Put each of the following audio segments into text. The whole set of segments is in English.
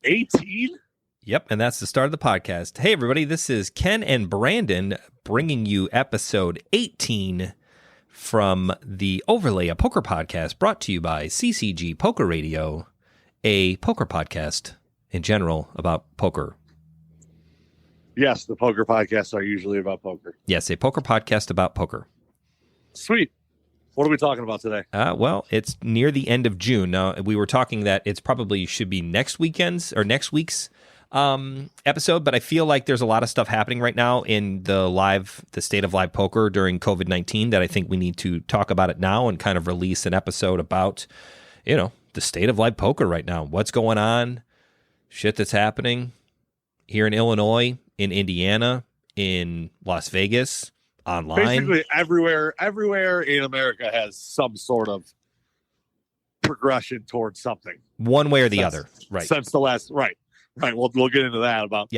18? Yep, and that's the start of the podcast. Hey, everybody, this is Ken and Brandon bringing you episode 18 from the Overlay, a poker podcast brought to you by CCG Poker Radio, a poker podcast in general about poker. Yes, the poker podcasts are usually about poker. Yes, a poker podcast about poker. Sweet. What are we talking about today? Well, it's near the end of June. Now, we were talking that it's probably should be next week's episode, but I feel like there's a lot of stuff happening right now in the state of live poker during COVID-19 that I think we need to talk about it now and kind of release an episode about, the state of live poker right now. What's going on? Shit that's happening here in Illinois, in Indiana, in Las Vegas, online. Basically everywhere in America has some sort of progression towards something. One way or the other. Right. Since the last, right. We'll get into that about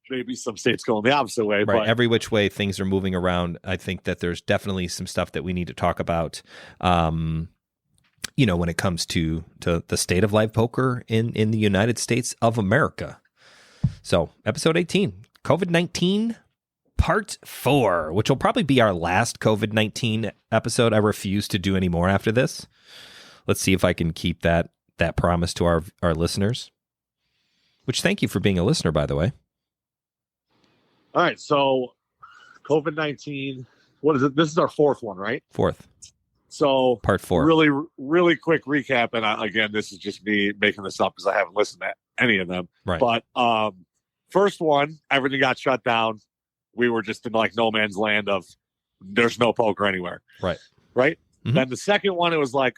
maybe some states going the opposite way. Right. But Every which way things are moving around. I think that there's definitely some stuff that we need to talk about, when it comes to the state of live poker in the United States of America. So episode 18, COVID-19 part 4, which will probably be our last COVID-19 episode. I refuse to do any more after this. Let's see if I can keep that promise to our listeners. Which, thank you for being a listener, by the way. All right, so COVID-19, what is it? This is our 4th one, right? 4th. So part 4. Really, really quick recap. And again, this is just me making this up because I haven't listened to any of them. Right. But first one, everything got shut down. We were just in like no man's land of there's no poker anywhere. Right. Mm-hmm. Then the second one, it was like,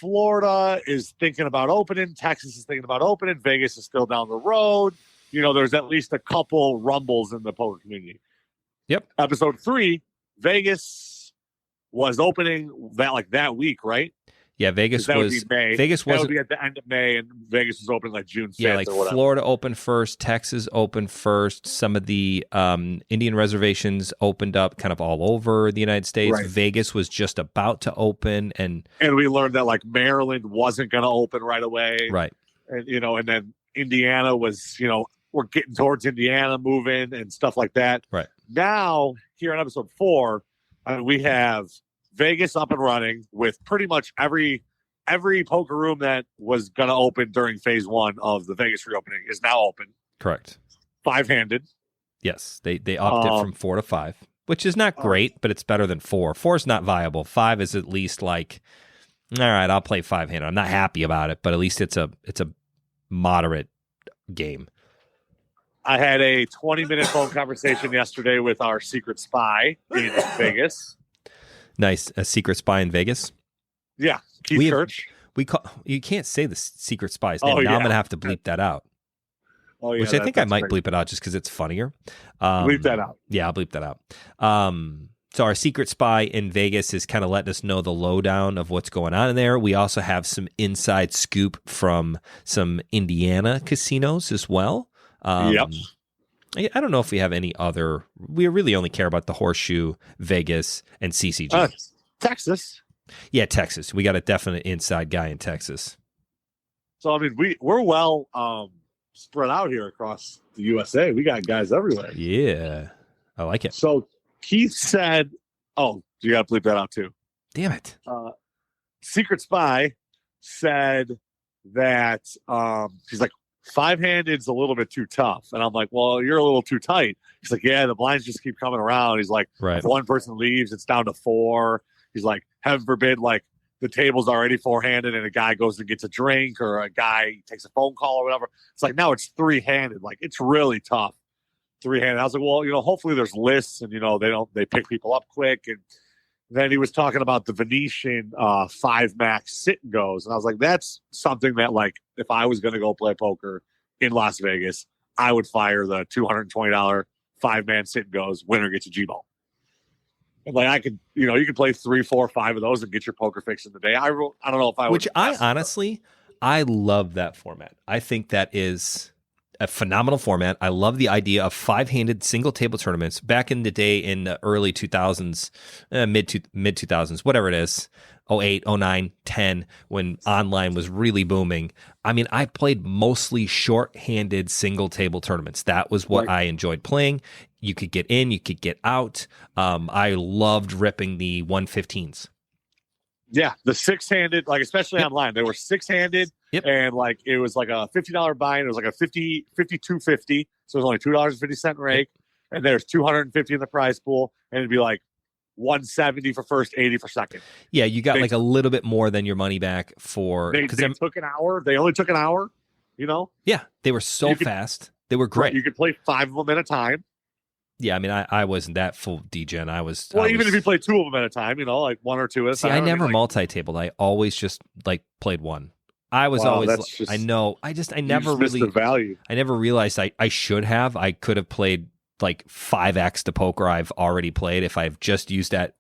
Florida is thinking about opening. Texas is thinking about opening. Vegas is still down the road. There's at least a couple rumbles in the poker community. Yep. Episode 3, Vegas was opening that week, right? Yeah, Vegas that was. Would be May. Vegas would be at the end of May, and Vegas was opening like June 5th. Yeah, like or whatever. Florida opened first, Texas opened first. Some of the Indian reservations opened up kind of all over the United States. Right. Vegas was just about to open, and we learned that like Maryland wasn't going to open right away. Right. And and then Indiana was, we're getting towards Indiana moving and stuff like that. Right. Now here in episode 4, we have Vegas up and running with pretty much every poker room that was going to open during phase 1 of the Vegas reopening is now open. Correct. 5-handed. Yes, they upped it from 4 to 5, which is not great, but it's better than 4. 4 is not viable. 5 is at least like, all right, I'll play 5-handed. I'm not happy about it, but at least it's a moderate game. I had a 20-minute phone conversation yesterday with our secret spy in Vegas. Nice. A secret spy in Vegas? Yeah. Keith Church. You can't say the secret spy's name. Now I'm going to have to bleep that out. Oh, yeah, which I think I might bleep it out just because it's funnier. Bleep that out. Yeah, I'll bleep that out. So our secret spy in Vegas is kind of letting us know the lowdown of what's going on in there. We also have some inside scoop from some Indiana casinos as well. Yep. I don't know if we have any other. We really only care about the Horseshoe, Vegas, and CCG. Texas. Yeah, Texas. We got a definite inside guy in Texas. So, I mean, we're well spread out here across the USA. We got guys everywhere. Yeah. I like it. So, Keith said, you got to bleep that out too. Damn it. Secret Spy said that she's like, 5-handed's a little bit too tough. And I'm like, well, you're a little too tight. He's like, yeah, the blinds just keep coming around. He's like, right. If one person leaves, it's down to 4. He's like, heaven forbid, like the table's already 4-handed and a guy goes and gets a drink or a guy takes a phone call or whatever. It's like, now it's 3-handed. Like, it's really tough. 3-handed. I was like, well, hopefully there's lists and, they pick people up quick. And then he was talking about the Venetian 5 max sit and goes. And I was like, that's something that, like, if I was going to go play poker in Las Vegas, I would fire the $220 5-man sit and goes, winner gets a G-ball. And like I could, you could play 3, 4, 5 of those and get your poker fix in the day. I don't know if I would. Which I honestly, I love that format. I think that is a phenomenal format. I love the idea of 5-handed single table tournaments. Back in the day, in the early 2000s, mid 2000s, whatever it is, 08, 09, 10, when online was really booming. I mean, I played mostly short-handed single table tournaments. That was what I enjoyed playing. You could get in, you could get out. I loved ripping the 115s. Yeah, the 6-handed, like especially online, they were 6-handed, and like it was like a $50 buy-in. It was like a 52.50, so it was only $2.50 rake, and there's 250 in the prize pool, and it'd be like 170 for first, 80 for second. Yeah, you got like a little bit more than your money back for. They took an hour. They only took an hour. You know. Yeah, they were so fast. They were great. You could play 5 of them at a time. Yeah, I mean, I wasn't that full degen. Even if you play 2 of them at a time, you know, like 1 or 2 at a time. See, I never multi-tabled. I always just like played one. I was always. I know. I never really missed the value. I never realized I should have. I could have played like 5x the poker I've already played if I've just used that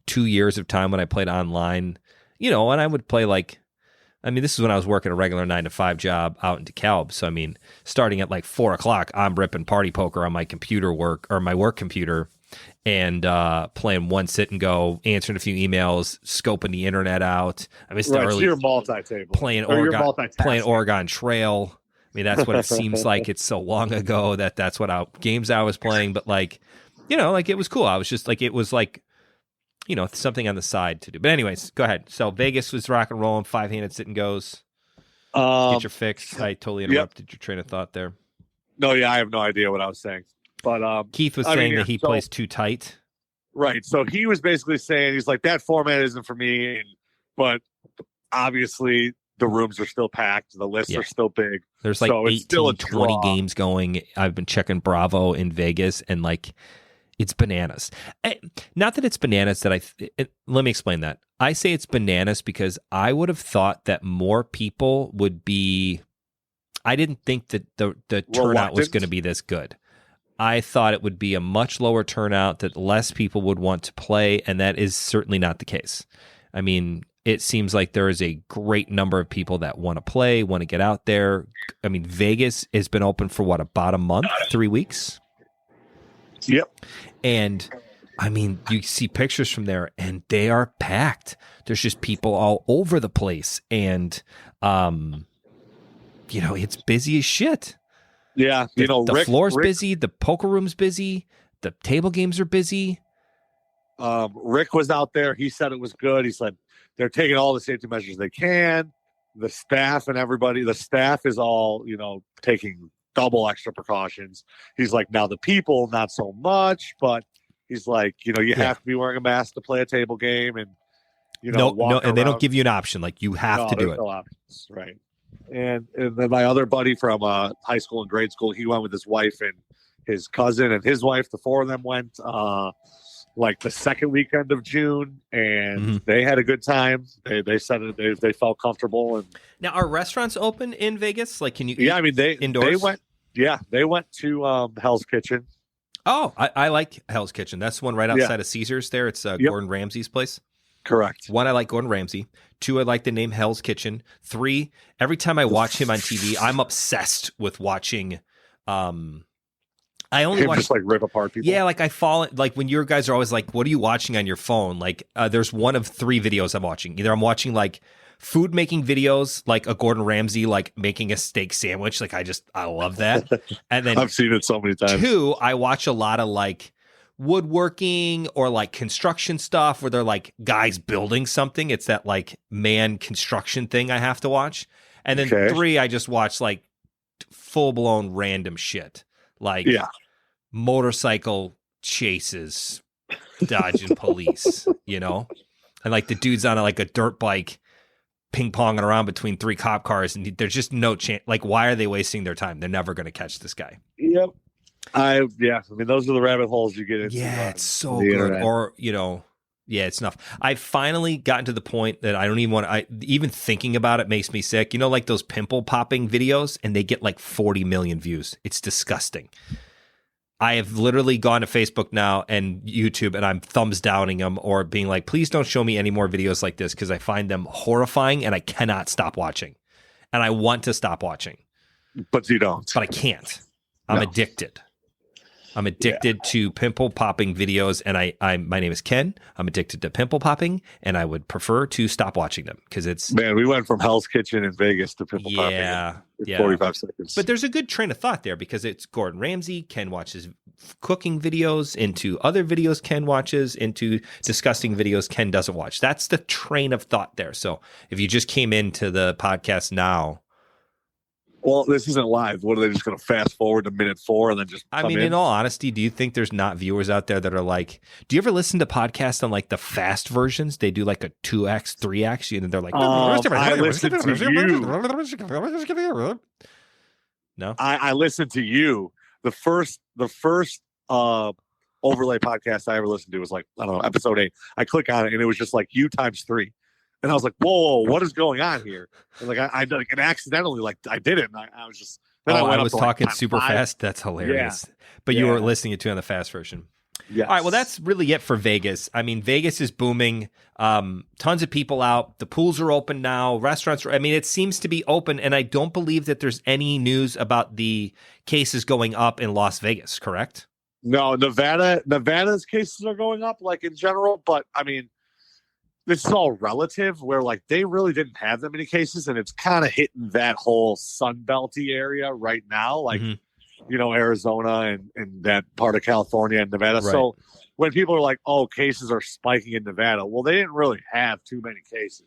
2 years of time when I played online. You know, and I would play like. I mean, this is when I was working a regular 9-to-5 job out in DeKalb. So, I mean, starting at like 4 o'clock, I'm ripping party poker on my my work computer and playing one sit and go, answering a few emails, scoping the internet out. I missed the early. So you're multi-table. Playing Oregon Trail. I mean, that's what it seems like. It's so long ago that's what games I was playing. But like, you know, like it was cool. I was just like, it was like, you know, something on the side to do. But anyways, go ahead. So Vegas was rock and rolling, 5-handed sit and goes. Get your fix. I totally interrupted your train of thought there. No, yeah, I have no idea what I was saying. But Keith was saying that he plays too tight. Right. So he was basically saying, he's like, that format isn't for me. but obviously the rooms are still packed. The lists are still big. There's like 18, 20 games going. I've been checking Bravo in Vegas and like, it's bananas. Not that it's bananas that let me explain that. I say it's bananas because I would have thought that more people would be. I didn't think that the turnout was going to be this good. I thought it would be a much lower turnout, that less people would want to play, and that is certainly not the case. I mean, it seems like there is a great number of people that want to play, want to get out there. I mean, Vegas has been open for about a month, 3 weeks? Yep. And I mean, you see pictures from there and they are packed. There's just people all over the place. And, you know, it's busy as shit. Yeah. The floor's busy. The poker room's busy. The table games are busy. Rick was out there. He said it was good. He said they're taking all the safety measures they can. The staff is all, taking double extra precautions. He's like, now the people, not so much, but he's like, you have to be wearing a mask to play a table game, and no, and they don't give you an option. Like, you have to do it. No options, right? And then my other buddy from high school and grade school, he went with his wife and his cousin and his wife. The 4 of them went like the second weekend of June, and they had a good time. They said they felt comfortable. And now, are restaurants open in Vegas? Like, can you? Yeah, I mean indoors. They went to Hell's Kitchen. Oh, I like Hell's Kitchen. That's the one right outside of Caesars. There, it's Gordon Ramsay's place. Correct. 1, I like Gordon Ramsay. 2, I like the name Hell's Kitchen. 3, every time I watch him on TV, I'm obsessed with watching. I only watch, just like rip apart people. Yeah, like I fall like when your guys are always like, "What are you watching on your phone?" Like, there's one of 3 videos I'm watching. Either I'm watching like food making videos, like a Gordon Ramsay like making a steak sandwich. Like, I love that. And then I've seen it so many times. 2, I watch a lot of like woodworking or like construction stuff where they're like guys building something. It's that like man construction thing I have to watch. And then 3, I just watch like full blown random shit. Like motorcycle chases, dodging police, and like the dude's on a dirt bike ping ponging around between 3 cop cars, and there's just no chance. Like, why are they wasting their time? They're never going to catch this guy. Yep. I mean, those are the rabbit holes you get into. Yeah, it's so good. Internet. Or, it's enough. I've finally gotten to the point that I don't even want even thinking about it makes me sick. Like those pimple popping videos, and they get like 40 million views. It's disgusting. I have literally gone to Facebook now and YouTube, and I'm thumbs downing them or being like, please don't show me any more videos like this, because I find them horrifying and I cannot stop watching. And I want to stop watching. But you don't. But I can't. I'm addicted. I'm addicted to pimple popping videos, and my name is Ken. I'm addicted to pimple popping, and I would prefer to stop watching them because it's we went from Hell's Kitchen in Vegas to pimple popping in 45 seconds. But there's a good train of thought there because it's Gordon Ramsay. Ken watches cooking videos into other videos Ken watches into disgusting videos Ken doesn't watch. That's the train of thought there. So if you just came into the podcast now. Well, this isn't live. What are they just going to fast forward to minute 4 and then just? In all honesty, do you think there's not viewers out there that are like, do you ever listen to podcasts on like the fast versions? They do like a 2x, 3x, and they're like, I listen to you. No, I listened to you. The first overlay podcast I ever listened to was like, I don't know, episode 8. I click on it and it was just like you times 3. And I was like, whoa, what is going on here? And like I and accidentally, like I did it. And I was just, then I was talking super 5. fast. That's hilarious. Yeah. But you were listening to it on the fast version. Yes. All right. Well, that's really it for Vegas. I mean, Vegas is booming. Tons of people out. The pools are open now. Restaurants it seems to be open. And I don't believe that there's any news about the cases going up in Las Vegas, correct? No, Nevada's cases are going up, like in general. But I mean, this is all relative where like they really didn't have that many cases, and it's kind of hitting that whole Sunbelty area right now, like, Arizona and that part of California and Nevada. Right. So when people are like, oh, cases are spiking in Nevada, well, they didn't really have too many cases.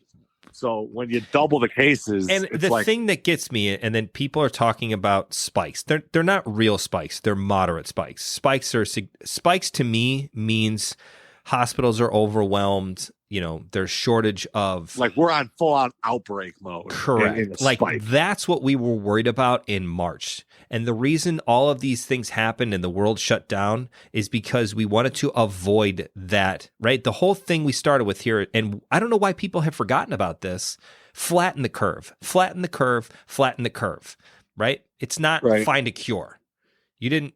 So when you double the cases, and the thing that gets me, and then people are talking about spikes. They're not real spikes. They're moderate spikes. Spikes to me means hospitals are overwhelmed. There's shortage of... Like, we're on full-on outbreak mode. Correct. Like, that's what we were worried about in March. And the reason all of these things happened and the world shut down is because we wanted to avoid that, right? The whole thing we started with here, and I don't know why people have forgotten about this, flatten the curve, right? It's not find a cure. You didn't,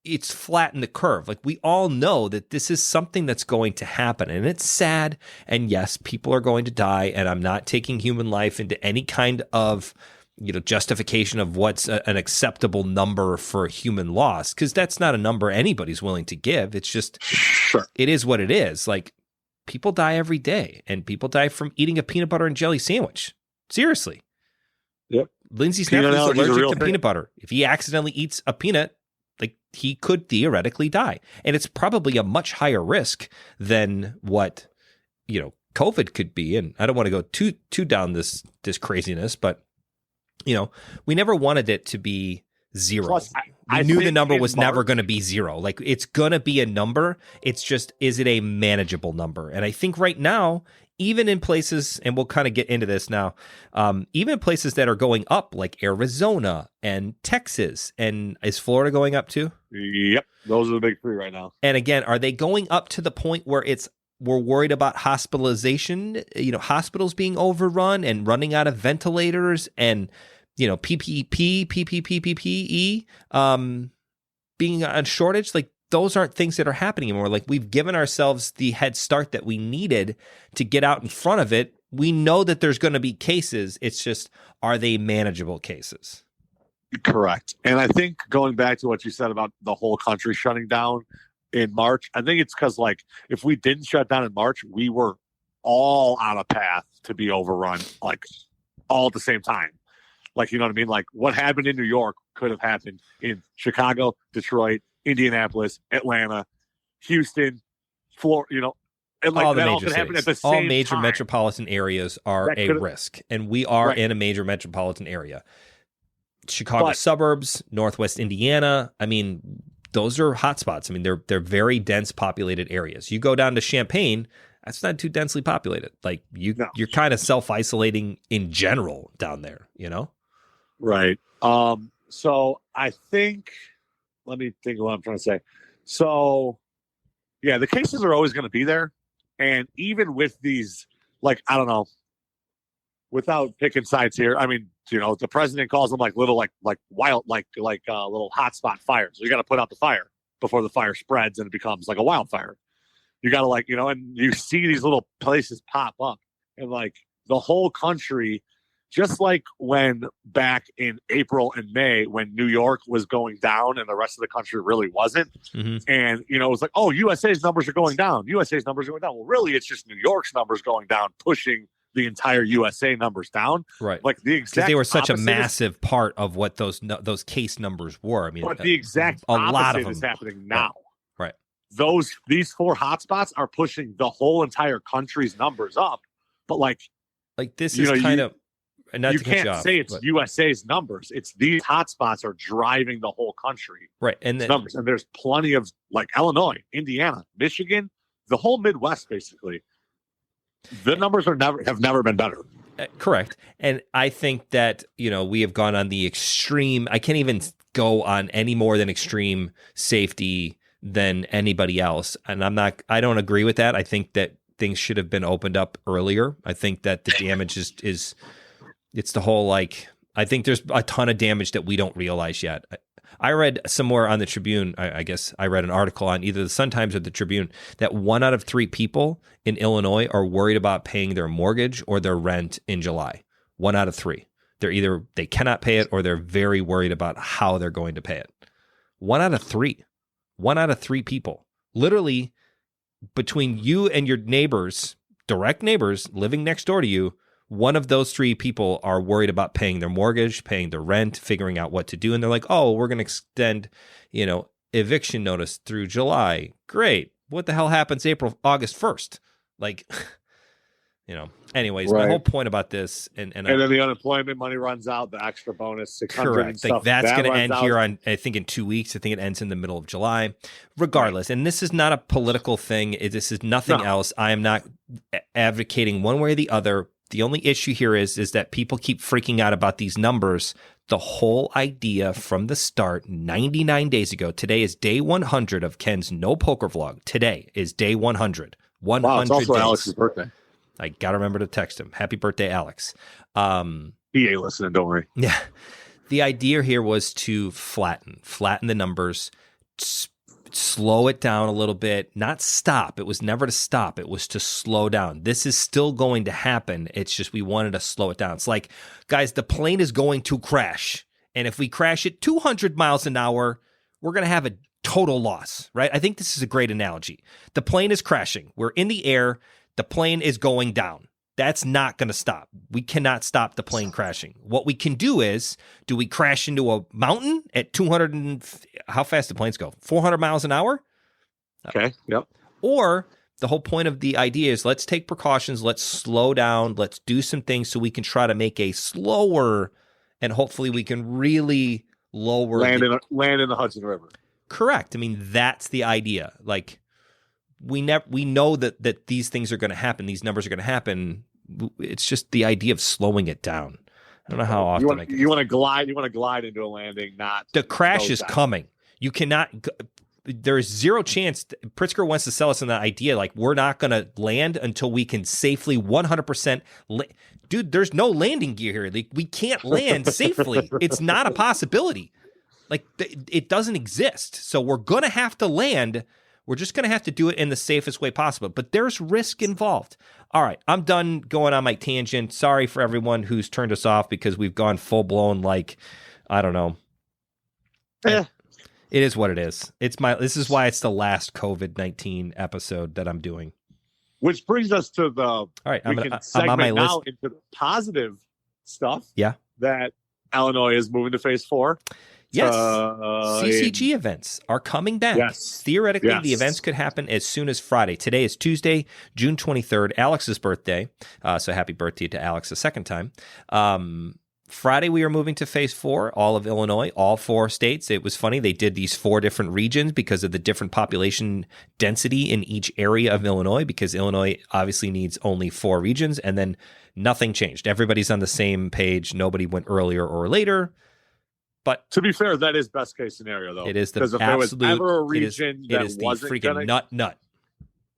it's flatten the curve. Like, we all know that this is something that's going to happen, and it's sad. And yes, people are going to die, and I'm not taking human life into any kind of, justification of what's an acceptable number for human loss, because that's not a number anybody's willing to give. It's just, It is what it is. Like, people die every day, and people die from eating a peanut butter and jelly sandwich. Seriously. Yep. Lindsay's nephew is allergic to peanut butter. If he accidentally eats a peanut, like, he could theoretically die. And it's probably a much higher risk than what, COVID could be. And I don't want to go too down this craziness, but, we never wanted it to be zero. Plus, I knew the number was never going to be zero. Like, it's going to be a number. It's just, is it a manageable number? And I think right now, even in places, and we'll kind of get into this now, even in places that are going up, like Arizona and Texas, and is Florida going up too? Yep. Those are the big 3 right now. And again, are they going up to the point where we're worried about hospitalization, hospitals being overrun and running out of ventilators and, PPE, being a shortage? Like, those aren't things that are happening anymore. Like, we've given ourselves the head start that we needed to get out in front of it. We know that there's going to be cases. It's just, are they manageable cases? Correct. And I think going back to what you said about the whole country shutting down in March, I think it's because, like, if we didn't shut down in March, we were all on a path to be overrun, like, all at the same time. Like, you know what I mean? Like, what happened in New York could have happened in Chicago, Detroit, Indianapolis, Atlanta, Houston, Florida, and like all the that major all could happen at the all same major time. Metropolitan areas are a risk, and we are in a major metropolitan area. Chicago suburbs, Northwest Indiana. I mean, those are hotspots. I mean, they're very dense populated areas. You go down to Champaign, that's not too densely populated. Like, you're kind of self-isolating in general down there, Right. So I think, let me think of what I'm trying to say. So, yeah, the cases are always going to be there. And even with these, like, I don't know, without picking sides here, I mean, the president calls them like little, like wild, like little hotspot fires. So you got to put out the fire before the fire spreads and it becomes like a wildfire. You got to and you see these little places pop up, and like the whole country just like when back in April and May, when New York was going down and the rest of the country really wasn't. Mm-hmm. And, it was like, oh, USA's numbers are going down. USA's numbers are going down. Well, really, it's just New York's numbers going down, pushing the entire USA numbers down. Right. Like the exact because they were such a opposite massive part of what those case numbers were. I mean, but the exact a lot of opposite is them. happening now. Right. These 4 hotspots are pushing the whole entire country's numbers up. But like this is kind of, and not you to cut you can't off, say it's USA's numbers. It's these hotspots are driving the whole country. Right. And then, numbers. And there's plenty of like Illinois, Indiana, Michigan, the whole Midwest, basically. The numbers have never been better. Correct. And I think that, we have gone on the extreme. I can't even go on any more than extreme safety than anybody else. And I don't agree with that. I think that things should have been opened up earlier. I think that the damage is it's the whole, I think there's a ton of damage that we don't realize yet. I read somewhere on the Tribune, I guess I read an article on either the Sun-Times or the Tribune, that 1 out of 3 people in Illinois are worried about paying their mortgage or their rent in July. 1 out of 3. They cannot pay it, or they're very worried about how they're going to pay it. 1 out of 3. 1 out of 3 people. Literally, between you and your neighbors, direct neighbors living next door to you, one of those 3 people are worried about paying their mortgage, paying their rent, figuring out what to do. And they're like, oh, we're going to extend, eviction notice through July. Great. What the hell happens August 1st? Anyways, right. My whole point about this. And then the unemployment money runs out, the extra bonus, 600 correct. and stuff. That's going to end here on, I think, in 2 weeks. I think it ends in the middle of July. Regardless, right. And this is not a political thing. This is nothing else. I am not advocating one way or the other. The only issue here is that people keep freaking out about these numbers. The whole idea from the start, 99 days ago, today is day 100 of Ken's No Poker Vlog. Today is day 100. 100 wow, it's also days. Alex's birthday. I got to remember to text him. Happy birthday, Alex. He ain't listening, don't worry. Yeah. The idea here was to flatten the numbers, slow it down a little bit, not stop. It was never to stop. It was to slow down. This is still going to happen. It's just we wanted to slow it down. It's like, guys, the plane is going to crash. And if we crash at 200 miles an hour, we're going to have a total loss, right? I think this is a great analogy. The plane is crashing. We're in the air. The plane is going down. That's not going to stop. We cannot stop the plane crashing. What we can do is, do we crash into a mountain at 200 and how fast do planes go? 400 miles an hour? Okay, yep. Or the whole point of the idea is let's take precautions, let's slow down, let's do some things so we can try to make a slower, and hopefully we can really lower land in the Hudson River. Correct. I mean, that's the idea. We know that these things are going to happen. These numbers are going to happen. It's just the idea of slowing it down. I don't know how often you want to glide. You want to glide into a landing. Not the crash is coming. You cannot. There is zero chance. Pritzker wants to sell us on that idea. We're not going to land until we can safely 100%. Dude, there's no landing gear here. We can't land safely. It's not a possibility. It doesn't exist. So we're going to have to land. We're just going to have to do it in the safest way possible. But there's risk involved. All right, I'm done going on my tangent. Sorry for everyone who's turned us off because we've gone full-blown, I don't know. Yeah. It is what it is. This is why it's the last COVID-19 episode that I'm doing. Which brings us to the... All right, I'm on my now list. into the positive stuff. Yeah. That Illinois is moving to phase 4. Yes, CCG events are coming back. Yes. Theoretically, the events could happen as soon as Friday. Today is Tuesday, June 23rd, Alex's birthday. So happy birthday to Alex a second time. Friday, we are moving to phase 4, all of Illinois, all 4 states. It was funny. They did these 4 different regions because of the different population density in each area of Illinois, because Illinois obviously needs only 4 regions, and then nothing changed. Everybody's on the same page. Nobody went earlier or later. But to be fair, that is best case scenario, though. It is the absolute. If there was ever a region it is the freaking nut.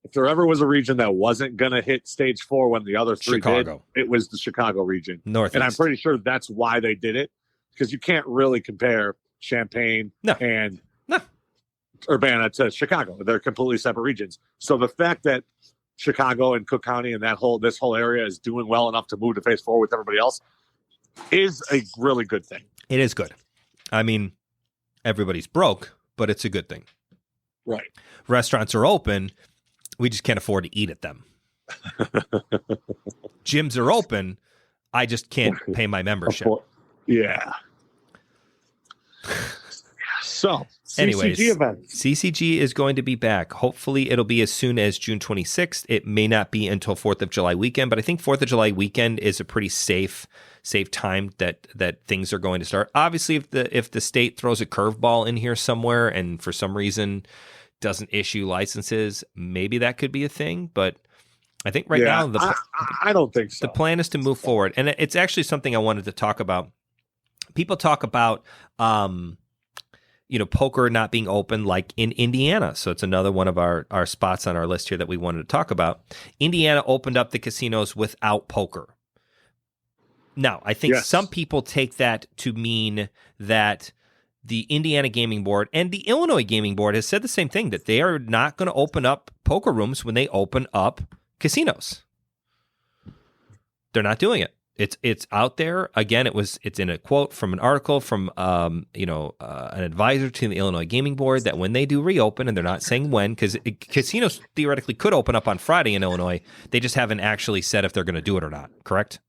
If there ever was a region that wasn't going to hit stage 4 when the other 3 did, it was the Chicago region. Northeast. And I'm pretty sure that's why they did it, because you can't really compare Champaign and Urbana to Chicago. They're completely separate regions. So the fact that Chicago and Cook County and this whole area is doing well enough to move to phase 4 with everybody else, is a really good thing. It is good. I mean, everybody's broke, but it's a good thing. Right. Restaurants are open. We just can't afford to eat at them. Gyms are open. I just can't pay my membership. Yeah. So, anyways, CCG events. CCG is going to be back. Hopefully, it'll be as soon as June 26th. It may not be until 4th of July weekend, but I think 4th of July weekend is a pretty safe time that things are going to start. Obviously, if the state throws a curveball in here somewhere and for some reason doesn't issue licenses, maybe that could be a thing. But I think right now, I don't think so. The plan is to move forward. And it's actually something I wanted to talk about. People talk about, poker not being open like in Indiana. So it's another one of our spots on our list here that we wanted to talk about. Indiana opened up the casinos without poker. Now, I think some people take that to mean that the Indiana Gaming Board and the Illinois Gaming Board has said the same thing, that they are not going to open up poker rooms when they open up casinos. They're not doing it. It's out there. Again, it's in a quote from an article from an advisor to the Illinois Gaming Board that when they do reopen, and they're not saying when, because casinos theoretically could open up on Friday in Illinois, they just haven't actually said if they're going to do it or not. Correct?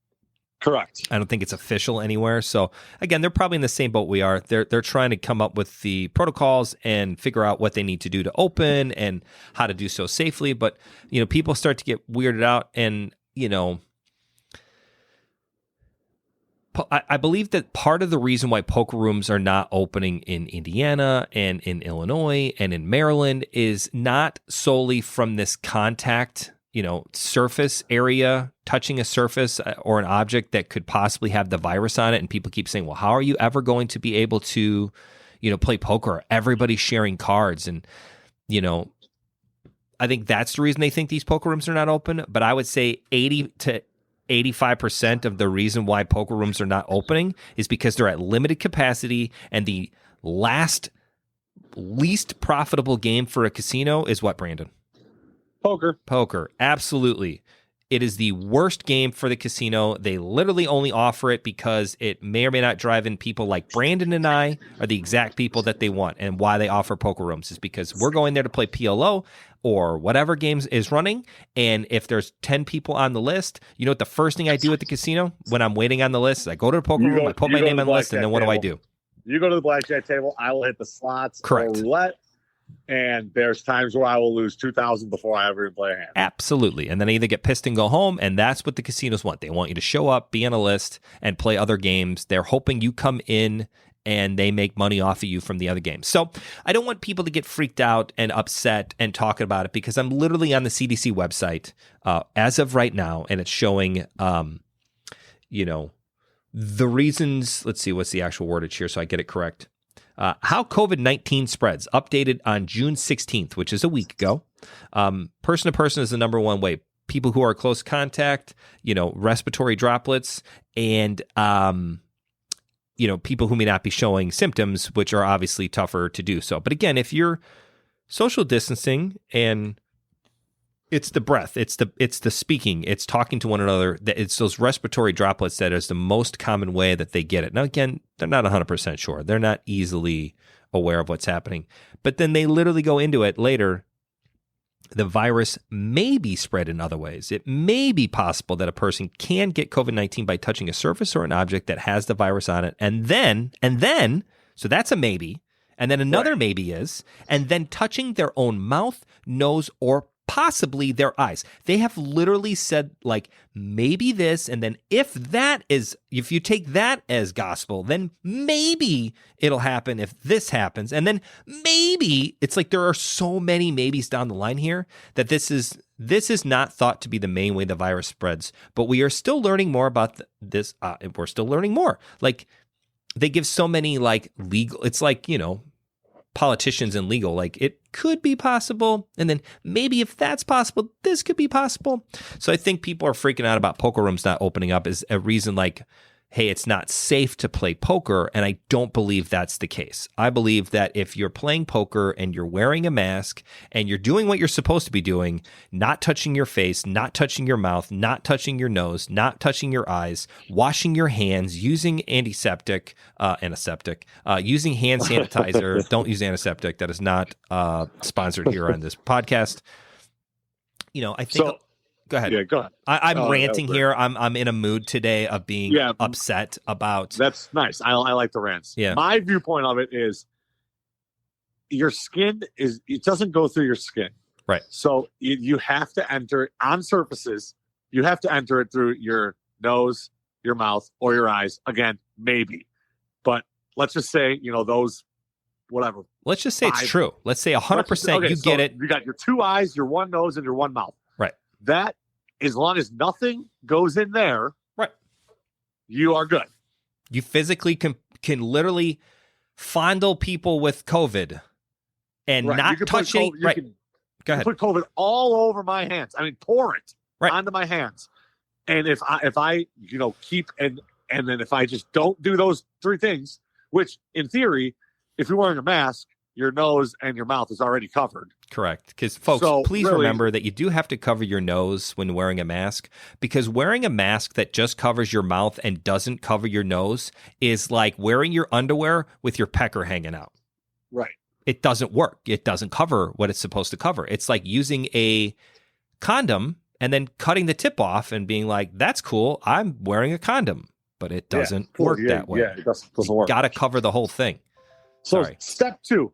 Correct. I don't think it's official anywhere. So again, they're probably in the same boat we are. They're trying to come up with the protocols and figure out what they need to do to open and how to do so safely. But people start to get weirded out, and I believe that part of the reason why poker rooms are not opening in Indiana and in Illinois and in Maryland is not solely from this contact, surface area, touching a surface or an object that could possibly have the virus on it. And people keep saying, well, how are you ever going to be able to, play poker? Everybody's sharing cards. And, I think that's the reason they think these poker rooms are not open. But I would say 80 to 85% of the reason why poker rooms are not opening is because they're at limited capacity, and the least profitable game for a casino is what, Brandon? Poker. Absolutely. It is the worst game for the casino. They literally only offer it because it may or may not drive in people like Brandon and I are the exact people that they want. And why they offer poker rooms is because we're going there to play PLO or whatever games is running. And if there's 10 people on the list, what the first thing I do at the casino when I'm waiting on the list, I go to the poker room, I put my name on the list, and then what do I do? You go to the blackjack table, I will hit the slots. Correct. Or roulette. And there's times where I will lose $2,000 before I ever even play a hand. Absolutely. And then I either get pissed and go home, and that's what the casinos want. They want you to show up, be on a list, and play other games. They're hoping you come in and they make money off of you from the other games. So I don't want people to get freaked out and upset and talking about it, because I'm literally on the CDC website as of right now, and it's showing, the reasons. Let's see, what's the actual wordage here so I get it correct. How COVID-19 spreads, updated on June 16th, which is a week ago. Person to person is the number one way. People who are close contact, respiratory droplets, and, people who may not be showing symptoms, which are obviously tougher to do so. But again, if you're social distancing and it's the breath, it's the speaking, it's talking to one another, it's those respiratory droplets that is the most common way that they get it. Now, again, they're not 100% sure. They're not easily aware of what's happening. But then they literally go into it later. The virus may be spread in other ways. It may be possible that a person can get COVID-19 by touching a surface or an object that has the virus on it. And then, so that's a maybe. And then another maybe is, and then touching their own mouth, nose, or possibly their eyes. They have literally said, like, maybe this, and then if you take that as gospel, then maybe it'll happen if this happens. And then maybe, it's like there are so many maybes down the line here that this is not thought to be the main way the virus spreads, but we are still learning more about this. We're still learning more. Like, they give so many, like, legal, it's like, politicians and legal, like, it could be possible, and then maybe if that's possible, this could be possible. So I think people are freaking out about poker rooms not opening up as a reason, like, hey, it's not safe to play poker. And I don't believe that's the case. I believe that if you're playing poker and you're wearing a mask and you're doing what you're supposed to be doing, not touching your face, not touching your mouth, not touching your nose, not touching your eyes, washing your hands, using antiseptic, using hand sanitizer. Don't use antiseptic. That is not sponsored here on this podcast. I think... Go ahead. Yeah, go ahead. I'm ranting here. I'm in a mood today of being upset about. That's nice. I like the rants. Yeah. My viewpoint of it is your skin it doesn't go through your skin. Right. So you have to enter it on surfaces. You have to enter it through your nose, your mouth, or your eyes. Again, maybe. But let's just say, those, whatever. Let's just say it's true. Let's say 100% you get it. You got your two eyes, your one nose, and your one mouth. Right. That, as long as nothing goes in there, right, you are good. You physically can literally fondle people with COVID and not touch any. Right. Go ahead. Put COVID all over my hands. I mean, pour it onto my hands. And if I keep and then if I just don't do those three things, which in theory, if you're wearing a mask, your nose and your mouth is already covered. Correct. Because, folks, please remember that you do have to cover your nose when wearing a mask, because wearing a mask that just covers your mouth and doesn't cover your nose is like wearing your underwear with your pecker hanging out. Right. It doesn't work. It doesn't cover what it's supposed to cover. It's like using a condom and then cutting the tip off and being like, that's cool, I'm wearing a condom. But it doesn't work that way. Yeah, it doesn't work. Got to cover the whole thing. So step 2.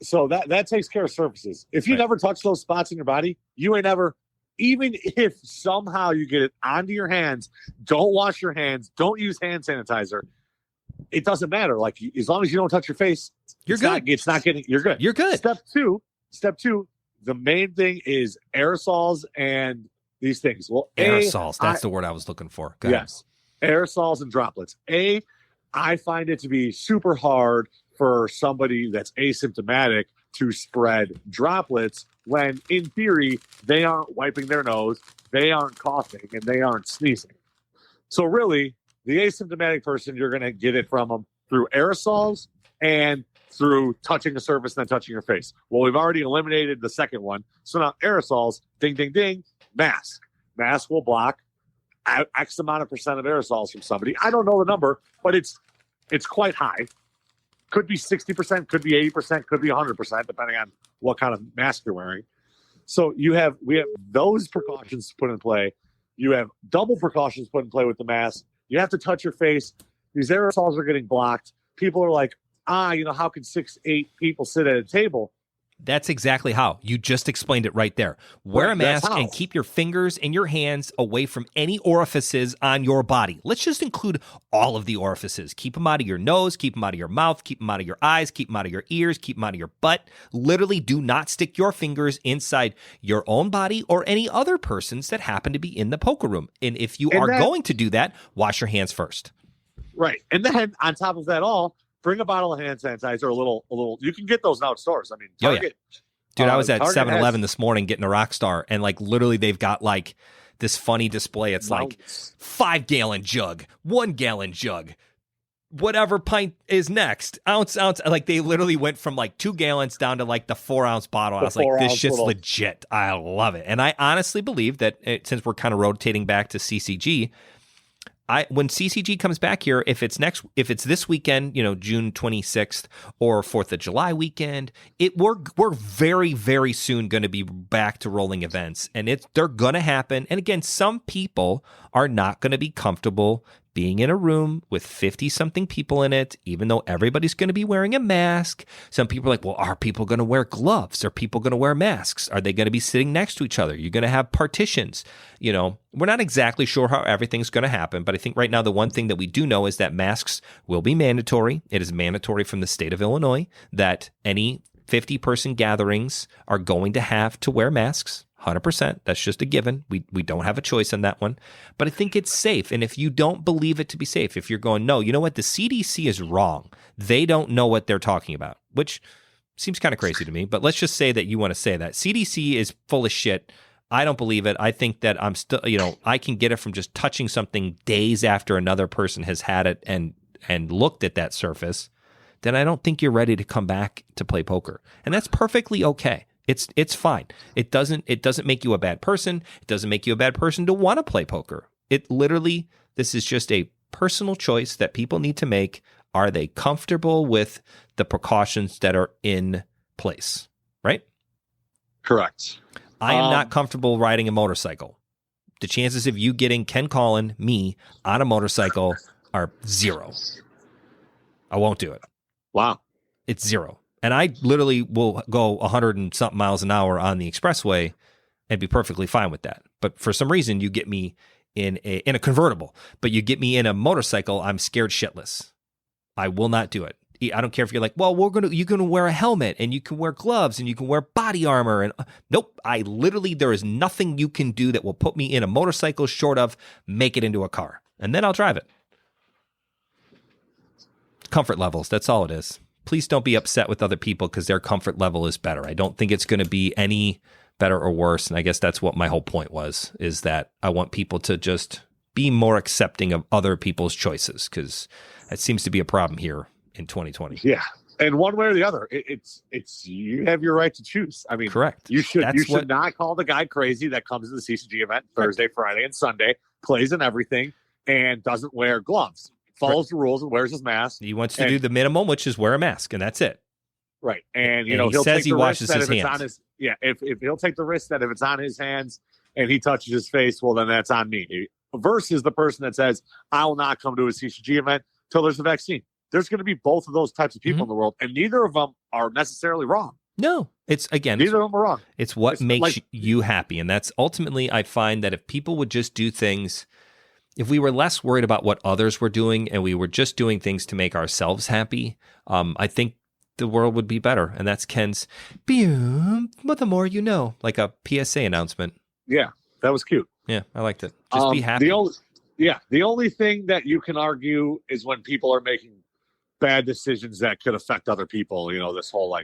So that takes care of surfaces. If you never touch those spots in your body, you ain't ever, even if somehow you get it onto your hands, don't wash your hands, don't use hand sanitizer. It doesn't matter. Like, as long as you don't touch your face, you're good. You're good. You're good. Step two, the main thing is aerosols and these things. Well, aerosols, that's the word I was looking for. Go ahead. Yes. Aerosols and droplets. I find it to be super hard for somebody that's asymptomatic to spread droplets when, in theory, they aren't wiping their nose, they aren't coughing, and they aren't sneezing. So really, the asymptomatic person, you're going to get it from them through aerosols and through touching a surface and then touching your face. Well, we've already eliminated the second one. So now aerosols, ding, ding, ding, mask. Mask will block X amount of percent of aerosols from somebody. I don't know the number, but it's quite high. Could be 60%, could be 80%, could be 100%, depending on what kind of mask you're wearing. So we have those precautions put in play. You have double precautions put in play with the mask. You have to touch your face. These aerosols are getting blocked. People are like, how can 6-8 people sit at a table? That's exactly how. You just explained it right there. Wear a mask and keep your fingers and your hands away from any orifices on your body. Let's just include all of the orifices. Keep them out of your nose, keep them out of your mouth, keep them out of your eyes, keep them out of your ears, keep them out of your butt. Literally do not stick your fingers inside your own body or any other person's that happen to be in the poker room. And if you are going to do that, wash your hands first. Right. And then on top of that all, bring a bottle of hand sanitizer, a little. You can get those now at stores. I mean, Target. Dude, I was at 7-Eleven this morning getting a Rockstar, and like literally they've got like this funny display. It's like 5-gallon jug, 1-gallon jug, whatever pint is next, ounce. Like they literally went from like 2 gallons down to like the 4-ounce bottle. I was like, this shit's legit. I love it. And I honestly believe that since we're kind of rotating back to CCG, when CCG comes back here, if it's this weekend, June 26th or 4th of July weekend, we're very, very soon going to be back to rolling events, and they're going to happen. And again, some people are not going to be comfortable being in a room with 50-something people in it, even though everybody's going to be wearing a mask. Some people are like, well, are people going to wear gloves? Are people going to wear masks? Are they going to be sitting next to each other? You're going to have partitions. We're not exactly sure how everything's going to happen, but I think right now the one thing that we do know is that masks will be mandatory. It is mandatory from the state of Illinois that any 50-person gatherings are going to have to wear masks. 100%. That's just a given. We don't have a choice on that one. But I think it's safe. And if you don't believe it to be safe, if you're going, no, you know what? The CDC is wrong. They don't know what they're talking about, which seems kind of crazy to me. But let's just say that you want to say that. CDC is full of shit. I don't believe it. I think that I'm still, I can get it from just touching something days after another person has had it and looked at that surface. Then I don't think you're ready to come back to play poker. And that's perfectly okay. It's fine. It doesn't make you a bad person. It doesn't make you a bad person to want to play poker. It literally, this is just a personal choice that people need to make. Are they comfortable with the precautions that are in place? Right? Correct. I am not comfortable riding a motorcycle. The chances of you getting Ken Collin, me, on a motorcycle are 0. I won't do it. Wow. It's 0. And I literally will go 100 and something miles an hour on the expressway and be perfectly fine with that. But for some reason, you get me in a convertible, but you get me in a motorcycle, I'm scared shitless. I will not do it. I don't care if you're like, well, you're gonna wear a helmet and you can wear gloves and you can wear body armor and nope. There is nothing you can do that will put me in a motorcycle short of make it into a car, and then I'll drive it. Comfort levels. That's all it is. Please don't be upset with other people because their comfort level is better. I don't think it's going to be any better or worse. And I guess that's what my whole point was, is that I want people to just be more accepting of other people's choices, because that seems to be a problem here in 2020. Yeah. And one way or the other, it's you have your right to choose. I mean, correct. You should not call the guy crazy that comes to the CCG event Thursday, Friday, and Sunday, plays in everything, and doesn't wear gloves. Follows the rules and wears his mask. He wants to do the minimum, which is wear a mask, and that's it. Right. And he he'll says take he the washes risk his that if hands. it's on his, if he'll take the risk that if it's on his hands and he touches his face, well, then that's on me. Versus the person that says, I will not come to a CCG event till there's a vaccine. There's going to be both of those types of people in the world, and neither of them are necessarily wrong. No, neither of them are wrong. It's what makes you happy. And that's ultimately, I find that if people would just do things, if we were less worried about what others were doing and we were just doing things to make ourselves happy, I think the world would be better. And that's Ken's, but the more you know, like a PSA announcement. Yeah, that was cute. Yeah, I liked it. Just be happy. The only thing that you can argue is when people are making bad decisions that could affect other people. This whole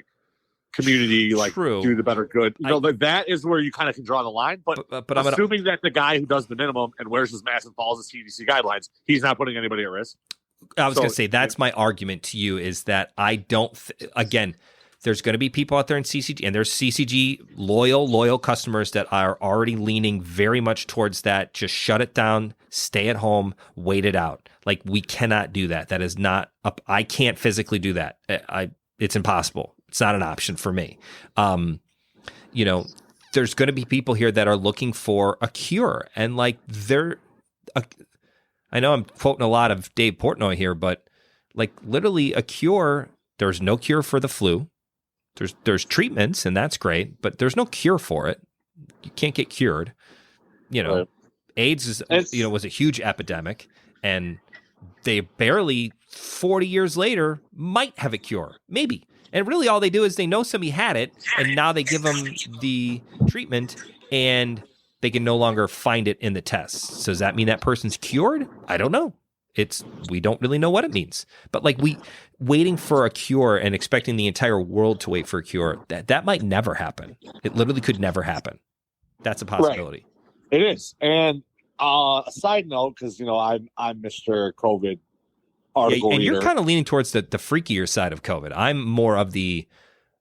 community, True. Do the better good. That is where you kind of can draw the line. But I'm assuming that the guy who does the minimum and wears his mask and follows the CDC guidelines, he's not putting anybody at risk. I was going to say, that's my argument to you, is that I don't, again, there's going to be people out there in CCG, and there's CCG loyal customers that are already leaning very much towards that. Just shut it down, stay at home, wait it out. We cannot do that. That is not up. I can't physically do that. It's impossible. It's not an option for me. There's going to be people here that are looking for a cure, and I know I'm quoting a lot of Dave Portnoy here, but literally a cure. There's no cure for the flu. There's treatments, and that's great, but there's no cure for it. You can't get cured. Right. AIDS was a huge epidemic, and they barely 40 years later might have a cure, maybe. And really all they do is they know somebody had it, and now they give them the treatment, and they can no longer find it in the tests. So does that mean that person's cured? I don't know. We don't really know what it means. But waiting for a cure and expecting the entire world to wait for a cure, that might never happen. It literally could never happen. That's a possibility. Right. It is. And a side note, because I'm Mr. COVID article and reader. You're kind of leaning towards the freakier side of COVID. I'm more of the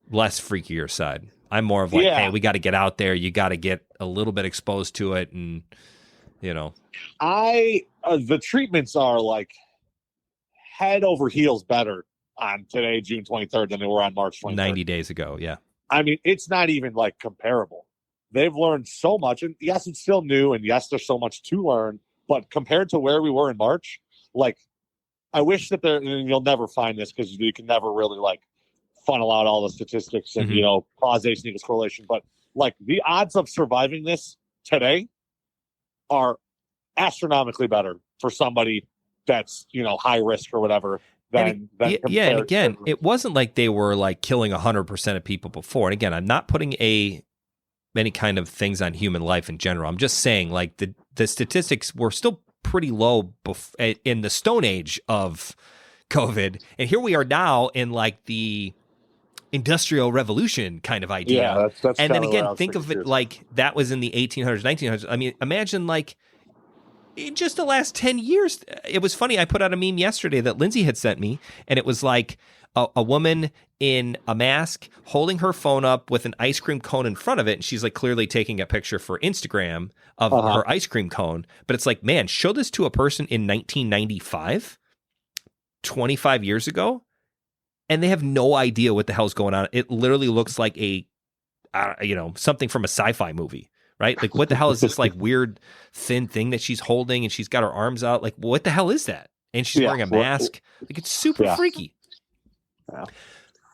less freakier side. I'm more of hey, we got to get out there. You got to get a little bit exposed to it, and the treatments are head over heels better on today, June 23rd, than they were on March 23rd. 90 days ago, yeah. I mean, it's not even comparable. They've learned so much, and yes, it's still new, and yes, there's so much to learn, but compared to where we were in March, I wish that and you'll never find this because you can never really funnel out all the statistics and, causation equals correlation, but the odds of surviving this today are astronomically better for somebody that's, high risk or whatever. And again, it wasn't like they were killing 100% of people before. And again, I'm not putting any kind of things on human life in general. I'm just saying the statistics were still pretty low in the Stone Age of COVID. And here we are now in the industrial revolution kind of idea. Yeah, that's and then kinda what I again, was think of thinking it too. like that was in the 1800s, 1900s. I mean, imagine like in just the last 10 years. It was funny. I put out a meme yesterday that Lindsay had sent me, and it was like a woman in a mask holding her phone up with an ice cream cone in front of it. And she's like clearly taking a picture for Instagram of her ice cream cone. But it's like, man, show this to a person in 1995, 25 years ago, and they have no idea what the hell's going on. It literally looks like something from a sci-fi movie, right? Like, what the hell is this like weird thin thing that she's holding, and she's got her arms out? Like, what the hell is that? And she's wearing a mask. Like, it's super freaky. Yeah.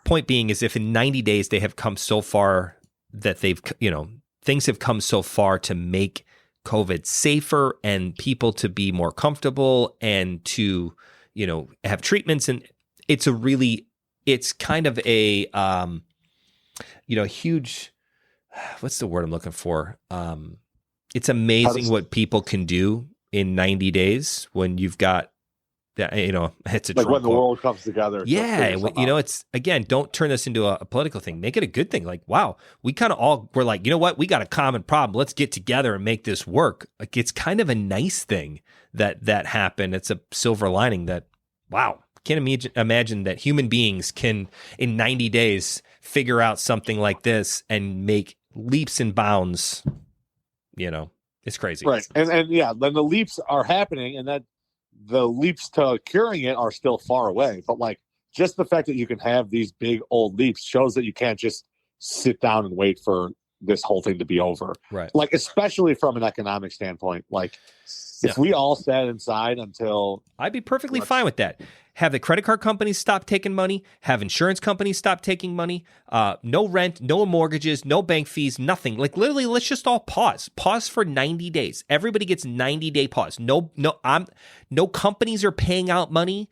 Point being is, if in 90 days they have come so far that things have come so far to make COVID safer and people to be more comfortable and to, have treatments. And it's kind of a, huge, what's the word I'm looking for? It's amazing what people can do in 90 days when you've got that, it's a like when the world comes together. Yeah. It's, again, don't turn this into a political thing. Make it a good thing. Like, wow, we kind of all were like, you know what? We got a common problem. Let's get together and make this work. Like, it's kind of a nice thing that happened. It's a silver lining that, wow, can't imagine that human beings can, in 90 days, figure out something like this and make leaps and bounds. It's crazy. Right. And yeah, then the leaps are happening, and that the leaps to curing it are still far away. But like, just the fact that you can have these big old leaps shows that you can't just sit down and wait for this whole thing to be over. Right. Like, especially from an economic standpoint. Like, if we all sat inside until... I'd be perfectly fine with that. Have the credit card companies stop taking money. Have insurance companies stop taking money. No rent, no mortgages, no bank fees, nothing. Like, literally, let's just all pause. Pause for 90 days. Everybody gets 90-day pause. No companies are paying out money.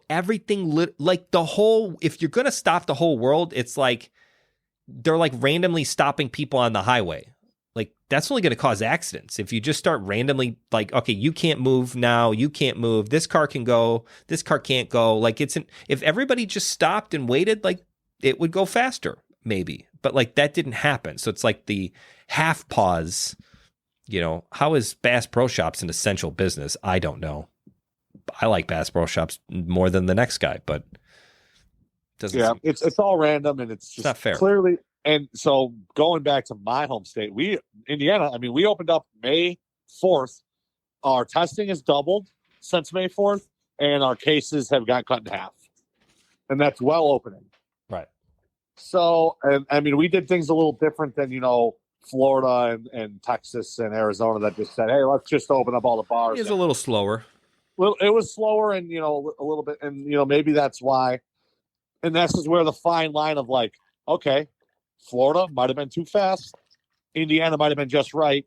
Everything, like the whole... If you're going to stop the whole world, it's like they're like randomly stopping people on the highway. Like, that's only going to cause accidents. If you just start randomly, like, okay, you can't move now, you can't move, this car can go, this car can't go. Like, if everybody just stopped and waited, like, it would go faster, maybe. But like, that didn't happen. So it's like the half pause. How is Bass Pro Shops an essential business? I don't know. I like Bass Pro Shops more than the next guy, but it's all random, and it's just not fair. Clearly. And so going back to my home state, Indiana, we opened up May 4th. Our testing has doubled since May 4th, and our cases have got cut in half. And that's well opening. Right. So, and we did things a little different than, Florida and Texas and Arizona that just said, hey, let's just open up all the bars. It's a little slower. Well, it was slower and, a little bit. And, maybe that's why. And this is where the fine line of like, okay, Florida might have been too fast. Indiana might have been just right.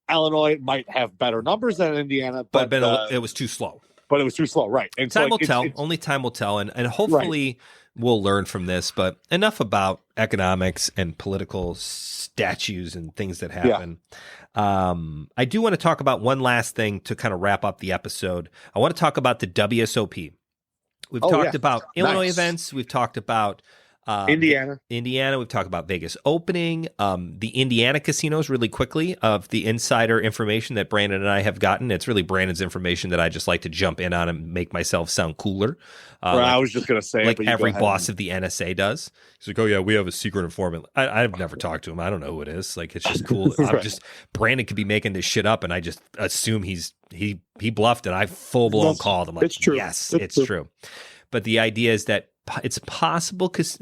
Illinois might have better numbers than Indiana, but it was too slow. But it was too slow, right? And time will tell. Only time will tell, and hopefully we'll learn from this. But enough about economics and political statues and things that happen. Yeah. I do want to talk about one last thing to kind of wrap up the episode. I want to talk about the WSOP. We've talked about Illinois events. We've talked about Indiana. We've talked about Vegas opening. The Indiana casinos, really quickly, of the insider information that Brandon and I have gotten. It's really Brandon's information that I just like to jump in on and make myself sound cooler. I was just going to say, like every boss of the NSA does. He's like, oh yeah, we have a secret informant. I've never talked to him. I don't know who it is. Like, it's just cool. Brandon could be making this shit up, and I just assume he bluffed, and I full blown called him. Like, it's true. Yes, it's true. But the idea is that it's possible because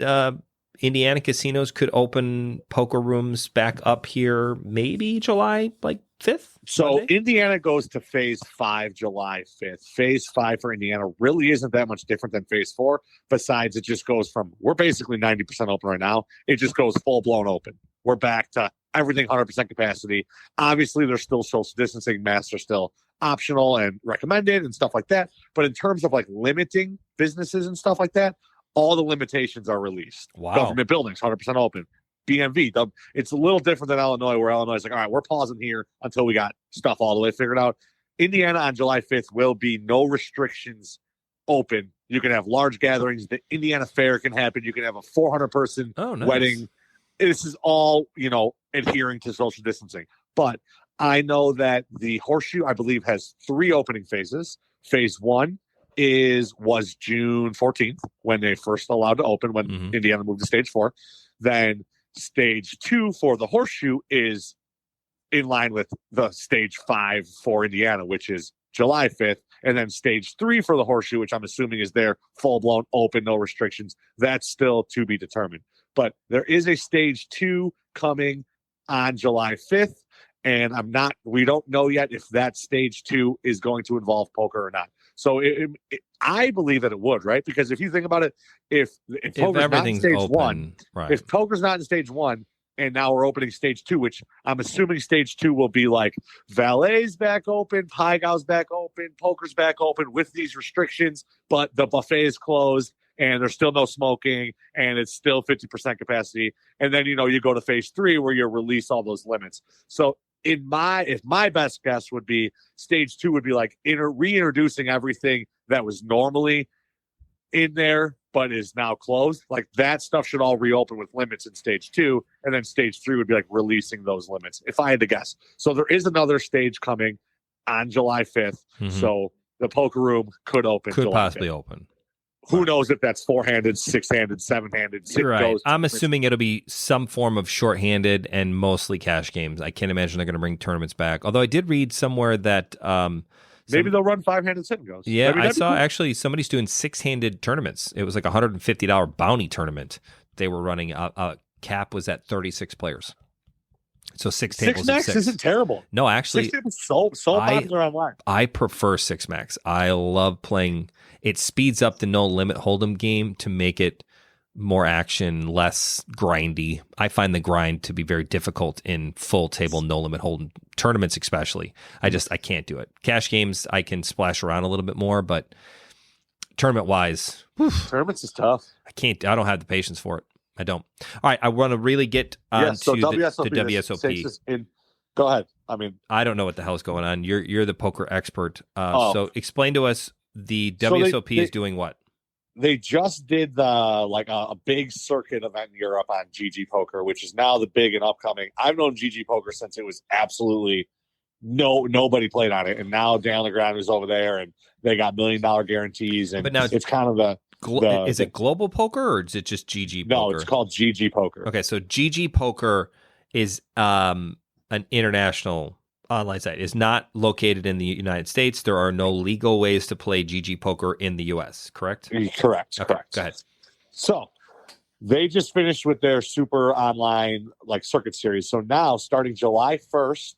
Indiana casinos could open poker rooms back up here maybe July 5th. So Monday? Indiana goes to phase 5 July 5th. Phase 5 for Indiana really isn't that much different than phase 4. Besides, it just goes from, we're basically 90% open right now. It just goes full blown open. We're back to everything 100% capacity. Obviously, there's still social distancing. Masks are still optional and recommended and stuff like that. But in terms of limiting businesses and stuff like that, all the limitations are released. Wow. Government buildings, 100% open. BMV, it's a little different than Illinois, where Illinois is like, all right, we're pausing here until we got stuff all the way figured out. Indiana on July 5th will be no restrictions open You can have large gatherings. The Indiana Fair can happen. You can have a 400-person nice. wedding. This is all, adhering to social distancing. But I know that the Horseshoe, I believe, has 3 opening phases. Phase 1 was June 14th when they first allowed to open, when Indiana moved to stage 4. Then stage 2 for the Horseshoe is in line with the stage 5 for Indiana, which is July 5th. And then stage 3 for the Horseshoe, which I'm assuming is their full-blown open, no restrictions. That's still to be determined. But there is a stage 2 coming on July 5th. And we don't know yet if that stage 2 is going to involve poker or not. So I believe that it would, right? Because if you think about it, if poker's not in stage open, 1, right. If poker's not in stage 1, and now we're opening stage 2, which I'm assuming stage 2 will be like valet's back open, pie gow's back open, poker's back open with these restrictions, but the buffet is closed and there's still no smoking and it's still 50% capacity. And then, you go to phase 3 where you release all those limits. So if my best guess would be stage 2 would be like reintroducing everything that was normally in there but is now closed. Like that stuff should all reopen with limits in stage 2, and then stage 3 would be like releasing those limits, if I had to guess. So there is another stage coming on July 5th. So the poker room could open. Could July possibly 5th. Open. Who knows if that's 4-handed, 6-handed, 7-handed? Right. I'm assuming it'll be some form of short-handed and mostly cash games. I can't imagine they're going to bring tournaments back. Although I did read somewhere that maybe they'll run 5-handed sit and goes. Yeah, I saw actually somebody's doing 6-handed tournaments. It was like a $150 bounty tournament they were running. Cap was at 36 players. So 6 tables. 6 max isn't terrible. No, actually, 6 tables so popular online. I prefer 6 max. I love playing. It speeds up the no limit hold'em game to make it more action, less grindy. I find the grind to be very difficult in full table no limit hold'em tournaments, especially. I can't do it. Cash games I can splash around a little bit more, but tournament wise, tournaments is tough. I don't have the patience for it. I don't. All right, I want to really get on to the WSOP. Go ahead. I don't know what the hell's going on. You're the poker expert. So explain to us, the WSOP is doing what? They just did a big circuit event in Europe on GG Poker, which is now the big and upcoming. I've known GG Poker since it was absolutely nobody played on it, and now Dan LeGrand is over there, and they got $1 million guarantees. And but now it's kind of is it Global Poker or is it just GG Poker? No, it's called GG Poker. Okay, so GG Poker is an international online site. Is not located in the United States. There are no legal ways to play GG Poker in the U.S., correct? Correct. Okay, correct. Go ahead. So they just finished with their super online circuit series. So now, starting July 1st,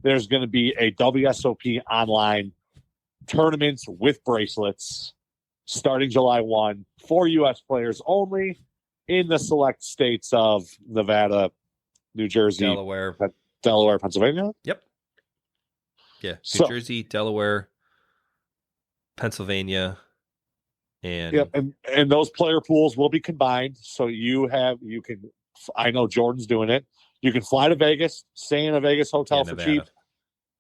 there's going to be a WSOP online tournament with bracelets starting July 1 for U.S. players only in the select states of Nevada, New Jersey, Delaware, Pennsylvania. Yep. Yeah, New Jersey, Delaware, Pennsylvania, and and those player pools will be combined. So I know Jordan's doing it. You can fly to Vegas, stay in a Vegas hotel for cheap.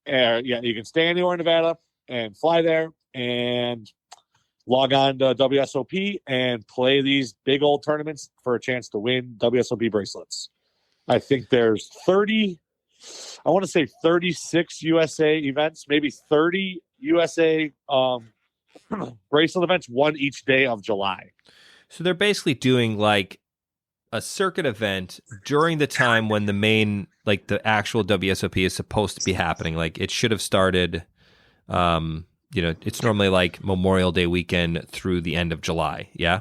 You can stay anywhere in Nevada and fly there and log on to WSOP and play these big old tournaments for a chance to win WSOP bracelets. I think there's 36 USA events, maybe 30 USA bracelet events, one each day of July. So they're basically doing like a circuit event during the time when the main, the actual WSOP is supposed to be happening. Like it should have started, it's normally like Memorial Day weekend through the end of July. Yeah.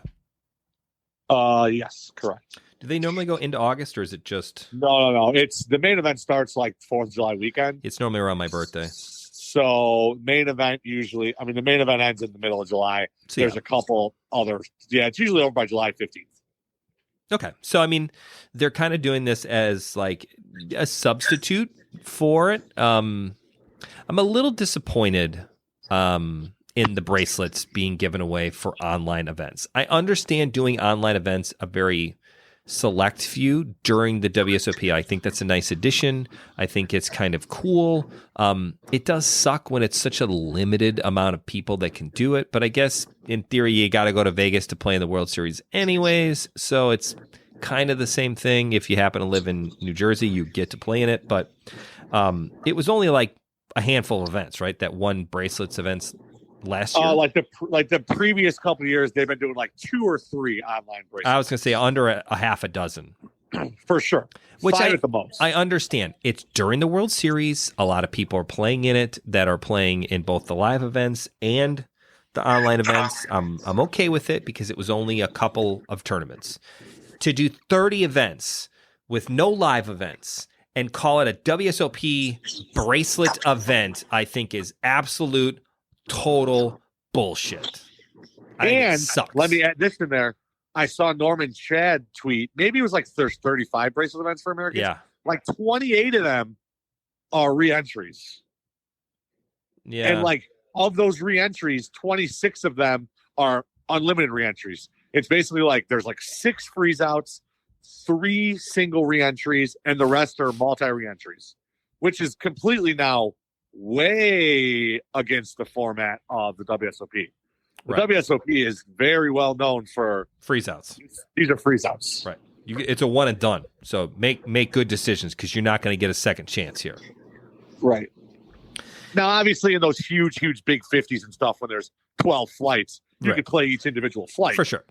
Yes, correct. Do they normally go into August, or is it just? No. It's the main event starts 4th of July weekend. It's normally around my birthday. So main event usually, the main event ends in the middle of July. So, there's a couple others. Yeah, it's usually over by July 15th. Okay. So, they're kind of doing this as a substitute for it. I'm a little disappointed in the bracelets being given away for online events. I understand doing online events a very select few during the WSOP. I think that's a nice addition. I think it's kind of cool. It does suck when it's such a limited amount of people that can do it, but I guess in theory you got to go to Vegas to play in the World Series anyways, so it's kind of the same thing. If you happen to live in New Jersey, you get to play in it, but it was only like a handful of events, right? That one bracelets events last year. Like the previous couple of years, they've been doing like 2 or 3 online bracelets. I was going to say under a half a dozen. For sure. Which 5 at the most. I understand. It's during the World Series. A lot of people are playing in it that are playing in both the live events and the online events. I'm okay with it because it was only a couple of tournaments. To do 30 events with no live events and call it a WSOP bracelet event, I think is absolute total bullshit. And let me add this in there. I saw Norman Chad tweet. Maybe it was like there's 35 bracelet events for Americans. Yeah. Like 28 of them are re-entries. Yeah. And like of those re-entries, 26 of them are unlimited re-entries. It's basically like there's like 6 freeze-outs, 3 single re-entries, and the rest are multi-re-entries, which is completely now way against the format of the WSOP. The WSOP is very well known for freeze-outs. These are freeze-outs. Right. It's a one and done. So make good decisions because you're not going to get a second chance here. Right. Now, obviously, in those huge big 50s and stuff, when there's 12 flights, you can play each individual flight. For sure.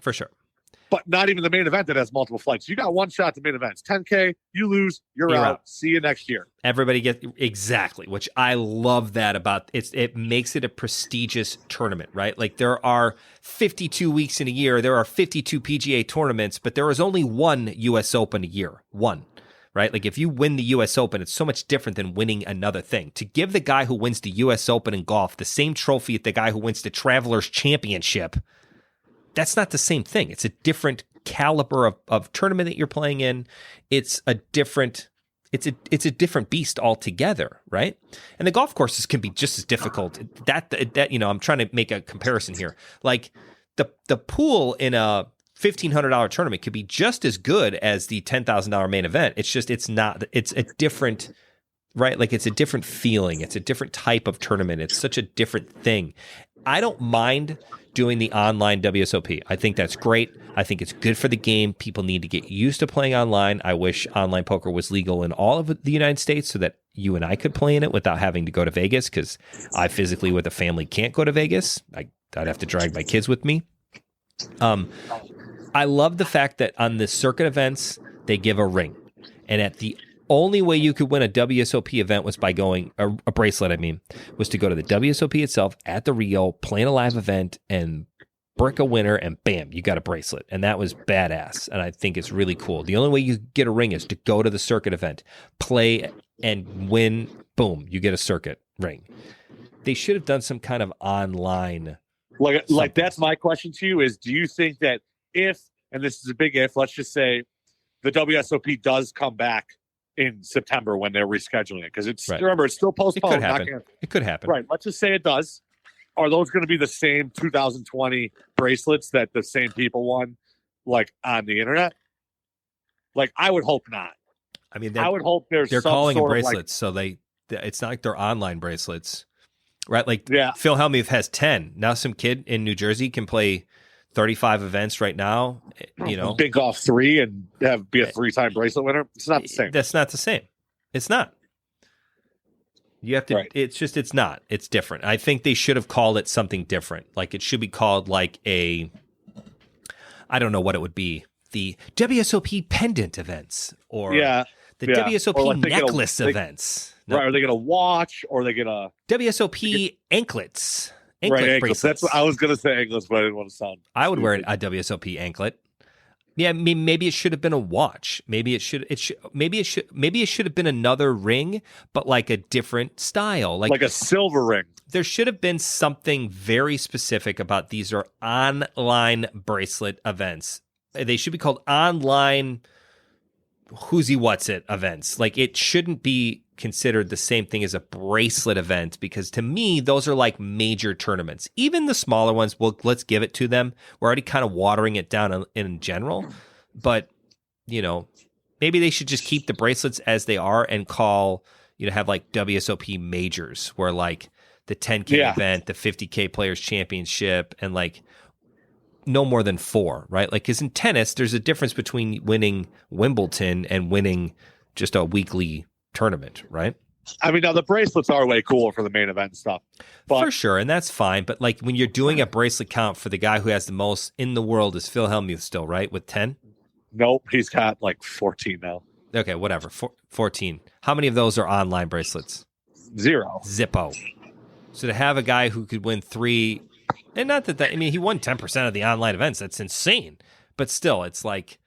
But not even the main event that has multiple flights. You got one shot to main events. 10K, you lose, you're out. See you next year. Everybody gets exactly, which I love that about it. It makes it a prestigious tournament, right? Like there are 52 weeks in a year. There are 52 PGA tournaments, but there is only one US Open a year. One, right? Like if you win the US Open, it's so much different than winning another thing. To give the guy who wins the US Open in golf the same trophy as the guy who wins the Travelers Championship, that's not the same thing. It's a different caliber of tournament that you're playing in. It's a different beast altogether, right? And the golf courses can be just as difficult. That I'm trying to make a comparison here. Like the pool in a $1,500 tournament could be just as good as the $10,000 main event. It's just it's a different, right? Like it's a different feeling. It's a different type of tournament. It's such a different thing. I don't mind doing the online WSOP. I think that's great. I think it's good for the game. People need to get used to playing online. I wish online poker was legal in all of the United States so that you and I could play in it without having to go to Vegas, because I physically with a family can't go to Vegas. I'd have to drag my kids with me. I love the fact that on the circuit events, they give a ring. And at the only way you could win a WSOP event was by going, a bracelet, was to go to the WSOP itself at the Rio, play in a live event, and brick a winner, and bam, you got a bracelet. And that was badass. And I think it's really cool. The only way you get a ring is to go to the circuit event, play and win, boom, you get a circuit ring. They should have done some kind of online. Like that's my question to you is, do you think that if, and this is a big if, let's just say the WSOP does come back in September when they're rescheduling it, because it's remember it's still postponed. It could happen. Right. Let's just say it does. Are those going to be the same 2020 bracelets that the same people won, like on the internet? Like I would hope not. I mean, I would hope they're calling them bracelets, so it's not like they're online bracelets, right? Like Phil Hellmuth has 10 now. Some kid in New Jersey can play 35 events right now, big golf 3 and be a 3-time bracelet winner. It's not the same. That's not the same. It's not. You have to, it's not. It's different. I think they should have called it something different. Like it should be called like I don't know what it would be. The WSOP pendant events or the WSOP necklace events. Right. Are they going to watch or are they going to WSOP anklets? Right, bracelets. That's what I was going to say anklets, but I didn't want to sound. I would wear a WSOP anklet. Yeah, maybe it should have been a watch. Maybe it should have been another ring, but like a different style, like a silver ring. There should have been something very specific about these are online bracelet events. They should be called online who's what's it events. Like it shouldn't be considered the same thing as a bracelet event, because to me those are like major tournaments. Even the smaller ones, well, let's give it to them. We're already kind of watering it down in general, but maybe they should just keep the bracelets as they are and call, have like WSOP majors where like the 10K event, the 50K players championship, and like no more than 4, right? Like, because in tennis, there's a difference between winning Wimbledon and winning just a weekly tournament, right? I mean, now the bracelets are way cooler for the main event stuff. But for sure, and that's fine. But like when you're doing a bracelet count for the guy who has the most in the world is Phil Hellmuth still, right? With 10? Nope, he's got like 14 now. Okay, whatever. 14. How many of those are online bracelets? 0. Zippo. So to have a guy who could win 3, and not that I mean, he won 10% of the online events. That's insane. But still, it's like,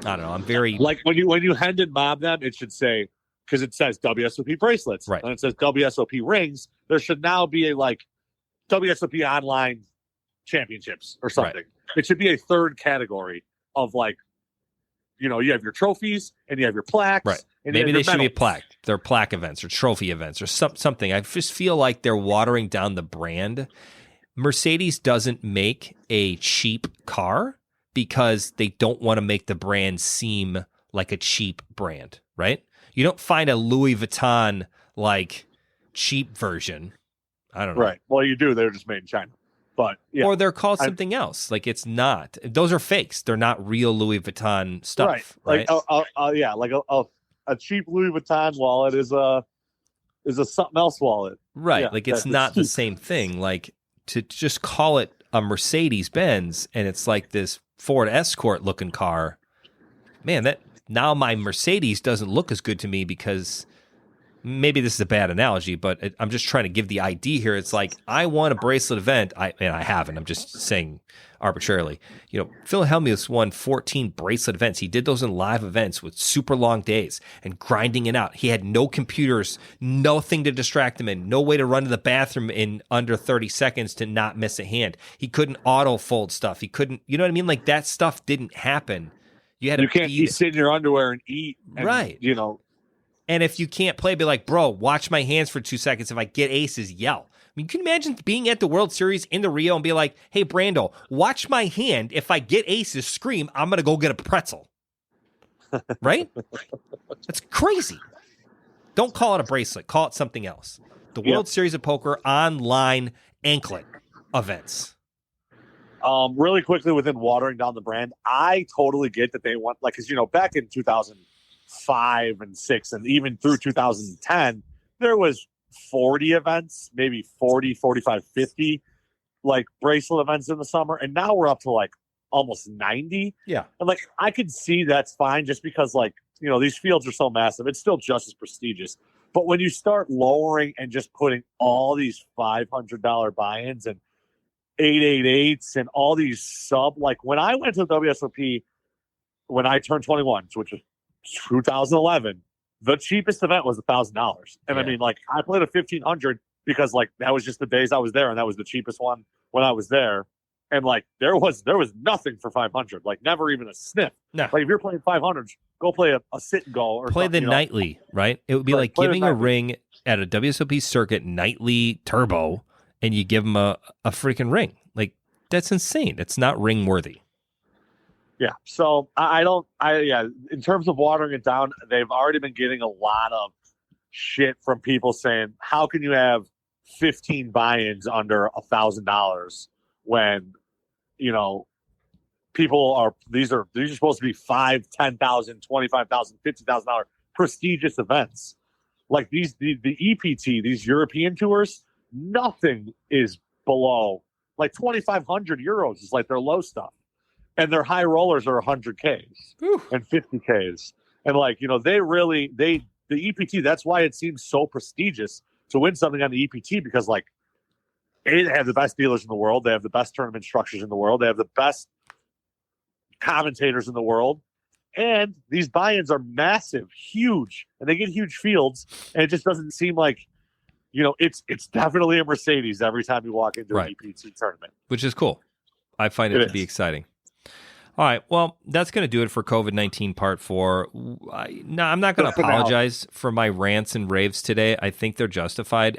I don't know. I'm very like when you Hendon mob them, it should say, because it says WSOP bracelets, right? And it says WSOP rings. There should now be a like WSOP online championships or something. Right. It should be a third category of like, you have your trophies and you have your plaques. Right. And maybe they should be a plaque. They're plaque events or trophy events or something. I just feel like they're watering down the brand. Mercedes doesn't make a cheap car because they don't want to make the brand seem like a cheap brand, right? You don't find a Louis Vuitton like cheap version. I don't know. Right. Well, you do. They're just made in China. But yeah. Or they're called something else. Like it's not. Those are fakes. They're not real Louis Vuitton stuff. Right. Like a cheap Louis Vuitton wallet is a something else wallet. Right. Yeah, like it's not the same thing. Like to just call it a Mercedes Benz and it's like this Ford Escort looking car. Man, that now my Mercedes doesn't look as good to me because maybe this is a bad analogy, but I'm just trying to give the idea here. It's like I won a bracelet event. I haven't. I'm just saying arbitrarily. Phil Hellmuth won 14 bracelet events. He did those in live events with super long days and grinding it out. He had no computers, nothing to distract him in, no way to run to the bathroom in under 30 seconds to not miss a hand. He couldn't auto fold stuff. He couldn't, you know what I mean? Like that stuff didn't happen. You can't sit in your underwear and eat. And, right. And if you can't play, be like, bro, watch my hands for 2 seconds. If I get aces, yell. I mean, can you imagine being at the World Series in the Rio and be like, hey, Brando, watch my hand. If I get aces, scream, I'm going to go get a pretzel. Right? That's crazy. Don't call it a bracelet. Call it something else. The World Series of Poker online anklet events. Really quickly within watering down the brand, I totally get that they want, like, because, back in 2005 and 6 and even through 2010, there was 40 events, maybe 40, 45, 50, like, bracelet events in the summer. And now we're up to, like, almost 90. Yeah. And, like, I could see that's fine just because, like, these fields are so massive. It's still just as prestigious. But when you start lowering and just putting all these $500 buy-ins and 888s and all these like when I went to the WSOP when I turned 21, which was 2011, the cheapest event was $1,000. And I mean, like I played a 1,500 because like that was just the days I was there, and that was the cheapest one when I was there. And like there was nothing for 500, like never even a sniff. No. Like if you're playing 500s, go play a sit and go or play the nightly, right? It would be like giving a ring at a WSOP circuit nightly turbo. And you give them a freaking ring. Like, that's insane. It's not ring worthy. Yeah. So in terms of watering it down, they've already been getting a lot of shit from people saying, how can you have 15 buy-ins under $1,000 when, people are, these are supposed to be $5,000, $10,000, $25,000, $50,000 prestigious events. Like the EPT, these European tours, nothing is below like 2,500 euros is like their low stuff, and their high rollers are 100Ks and 50Ks, and like the EPT. That's why it seems so prestigious to win something on the EPT because like they have the best dealers in the world, they have the best tournament structures in the world, they have the best commentators in the world, and these buy-ins are massive, huge, and they get huge fields, and it just doesn't seem like. It's definitely a Mercedes every time you walk into an EPT tournament. Which is cool. I find it to be exciting. All right. Well, that's going to do it for COVID-19 Part 4. I'm not going to apologize for my rants and raves today. I think they're justified.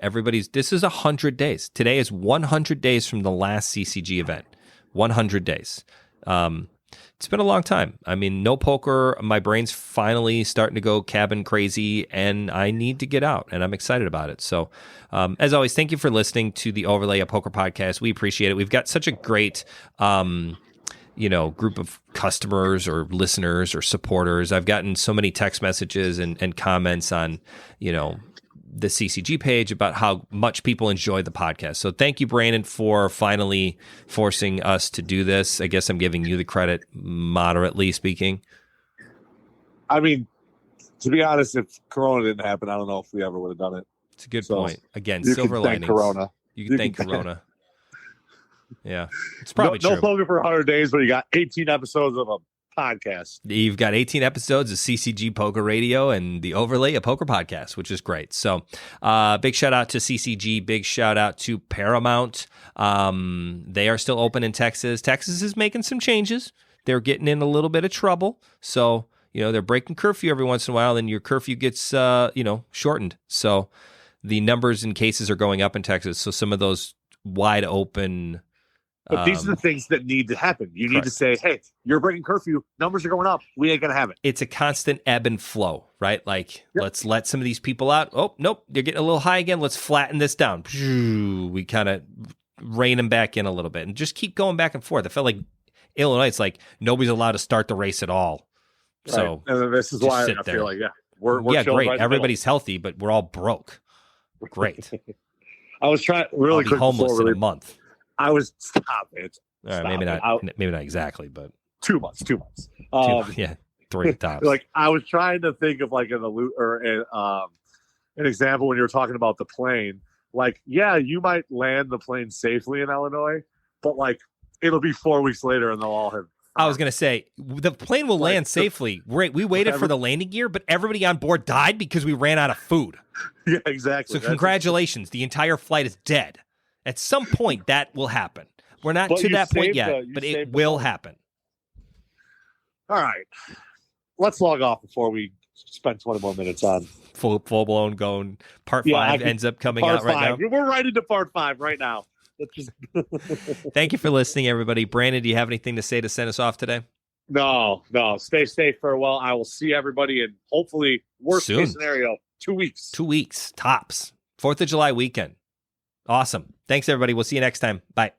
This is 100 days. Today is 100 days from the last CCG event. 100 days. It's been a long time. I mean, no poker. My brain's finally starting to go cabin crazy, and I need to get out, and I'm excited about it. So, as always, thank you for listening to the Overlay a Poker podcast. We appreciate it. We've got such a great, group of customers or listeners or supporters. I've gotten so many text messages and comments on, the CCG page about how much people enjoy the podcast. So thank you, Brandon, for finally forcing us to do this. I guess I'm giving you the credit, moderately speaking. I mean, to be honest, if Corona didn't happen, I don't know if we ever would have done it. It's a good point. Again, silver linings. Corona. You can thank Corona. Yeah, it's probably true. No poker for 100 days, but you got 18 episodes of a podcast. You've got 18 episodes of CCG Poker Radio and the Overlay a Poker podcast, which is great. So big shout out to CCG. Big shout out to Paramount. They are still open in Texas. Texas is making some changes. They're getting in a little bit of trouble. So, they're breaking curfew every once in a while, and your curfew gets, shortened. So the numbers and cases are going up in Texas. So some of those wide open... But these are the things that need to happen. You need to say, hey, you're breaking curfew. Numbers are going up. We ain't going to have it. It's a constant ebb and flow, right? Like, Let's let some of these people out. Oh, nope, they're getting a little high again. Let's flatten this down. We kind of rein them back in a little bit and just keep going back and forth. I felt like Illinois, it's like nobody's allowed to start the race at all. So and this is why I feel like, we're great. Right, everybody's healthy, but we're all broke. Great. I was trying really quick. Homeless in a month. I was stop it. All right, maybe not exactly, but 2 months. 3 tops. Like I was trying to think of like an example when you were talking about the plane. Like, yeah, you might land the plane safely in Illinois, but like it'll be 4 weeks later and they'll all have. I was gonna say the plane will land safely. We waited for the landing gear, but everybody on board died because we ran out of food. Yeah, exactly. So congratulations, the entire flight is dead. At some point, that will happen. We're not to that point yet, but it will happen. All right. Let's log off before we spend 20 more minutes on full blown going. Part 5 ends up coming out right now. We're right into part 5 right now. Let's just Thank you for listening, everybody. Brandon, do you have anything to say to send us off today? No. Stay safe. Farewell. I will see everybody in hopefully worst case scenario 2 weeks. 2 weeks tops. 4th of July weekend. Awesome. Thanks, everybody. We'll see you next time. Bye.